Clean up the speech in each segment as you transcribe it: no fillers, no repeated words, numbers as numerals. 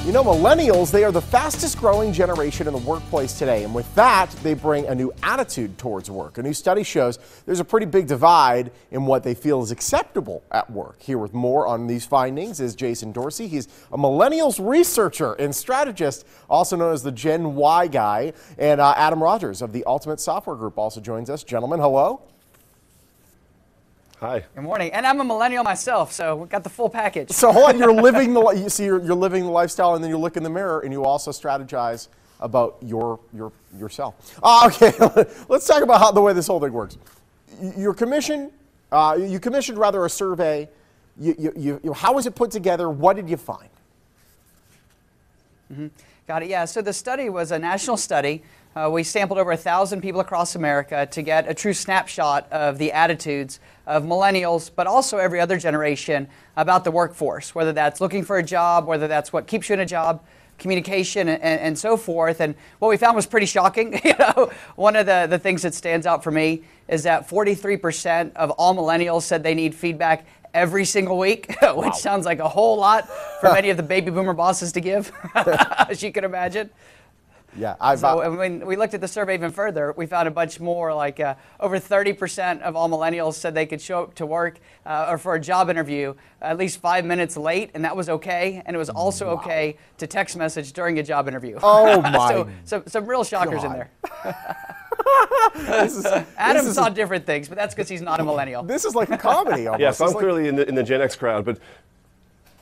You know, millennials, they are the fastest growing generation in the workplace today. And with that, they bring a new attitude towards work. A new study shows there's a pretty big divide in what they feel is acceptable at work. Here with more on these findings is Jason Dorsey. He's a millennials researcher and strategist, also known as the Gen Y guy. And Adam Rogers of the Ultimate Software Group also joins us. Gentlemen, hello. Hi. Good morning. And I'm a millennial myself, so we got the full package. So hold on, you're living you're living the lifestyle, and then you look in the mirror and you also strategize about yourself. Okay, let's talk about how the way this whole thing works. You commissioned rather a survey. How was it put together? What did you find? Mm-hmm. Got it. Yeah. So the study was a national study. We sampled over 1,000 people across America to get a true snapshot of the attitudes of millennials, but also every other generation about the workforce, whether that's looking for a job, whether that's what keeps you in a job, communication, and so forth. And what we found was pretty shocking. One of the things that stands out for me is that 43% of all millennials said they need feedback every single week, which sounds like a whole lot for many of the baby boomer bosses to give, as you can imagine. Yeah, so when we looked at the survey even further, we found a bunch more, like over 30% of all millennials said they could show up to work or for a job interview at least 5 minutes late, and that was okay. And it was also okay to text message during a job interview. Oh my! So some real shockers in there. This Adam saw different things, but that's because he's not a millennial. This is like a comedy almost. Yes, I'm clearly in the Gen X crowd, but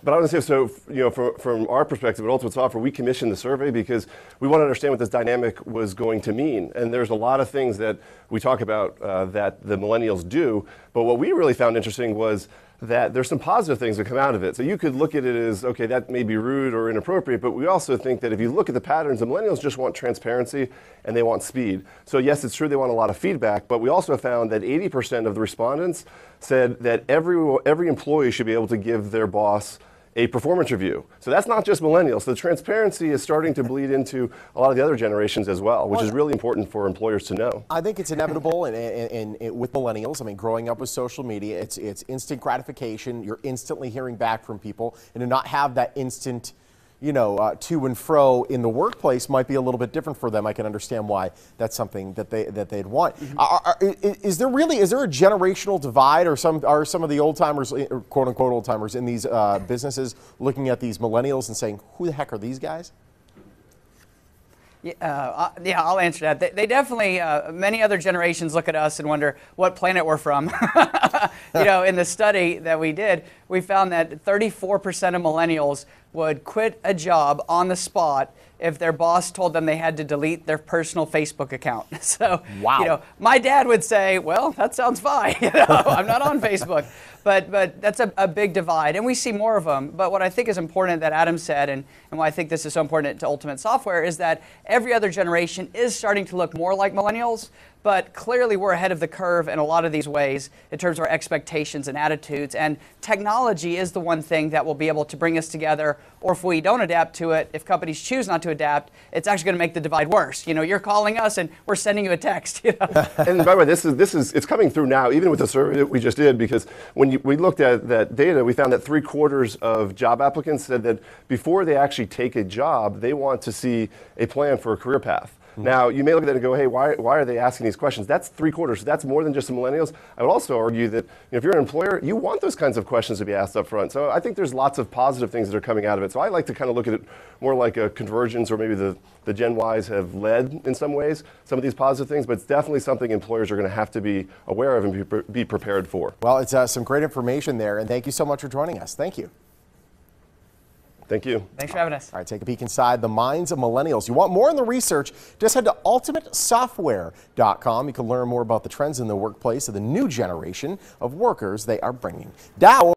I want to say, so, from our perspective at Ultimate Software, we commissioned the survey because we want to understand what this dynamic was going to mean. And there's a lot of things that we talk about that the millennials do, but what we really found interesting was that there's some positive things that come out of it. So you could look at it as, okay, that may be rude or inappropriate, but we also think that if you look at the patterns, the millennials just want transparency and they want speed. So yes, it's true they want a lot of feedback, but we also found that 80% of the respondents said that every employee should be able to give their boss a performance review. So that's not just millennials. The transparency is starting to bleed into a lot of the other generations as well, which is really important for employers to know. I think it's inevitable and with millennials. I mean, growing up with social media, it's instant gratification. You're instantly hearing back from people, and to not have that instant, to and fro in the workplace might be a little bit different for them. I can understand why that's something that they'd want. Mm-hmm. Is there a generational divide, or are some of the old timers, quote unquote old timers, in these businesses looking at these millennials and saying, "Who the heck are these guys?" Yeah, I'll answer that. They definitely, many other generations look at us and wonder what planet we're from. In the study that we did, we found that 34% of millennials would quit a job on the spot if their boss told them they had to delete their personal Facebook account. So, my dad would say, well, that sounds fine. I'm not on Facebook. But that's a big divide, and we see more of them. But what I think is important that Adam said, and why I think this is so important to Ultimate Software, is that every other generation is starting to look more like millennials, but clearly we're ahead of the curve in a lot of these ways in terms of our expectations and attitudes. And technology is the one thing that will be able to bring us together, or if we don't adapt to it, if companies choose not to adapt, it's actually going to make the divide worse. You're calling us and we're sending you a text. And by the way, it's coming through now, even with the survey that we just did, because when we looked at that data, we found that 3/4 of job applicants said that before they actually take a job, they want to see a plan for a career path. Now, you may look at that and go, hey, why are they asking these questions? That's 3/4. So that's more than just the millennials. I would also argue that if you're an employer, you want those kinds of questions to be asked up front. So I think there's lots of positive things that are coming out of it. So I like to kind of look at it more like a convergence, or maybe the Gen Ys have led in some ways some of these positive things, but it's definitely something employers are going to have to be aware of and be prepared for. Well, it's some great information there, and thank you so much for joining us. Thank you. Thank you. Thanks for having us. All right, take a peek inside the minds of millennials. You want more on the research? Just head to ultimatesoftware.com. You can learn more about the trends in the workplace of the new generation of workers they are bringing. Dow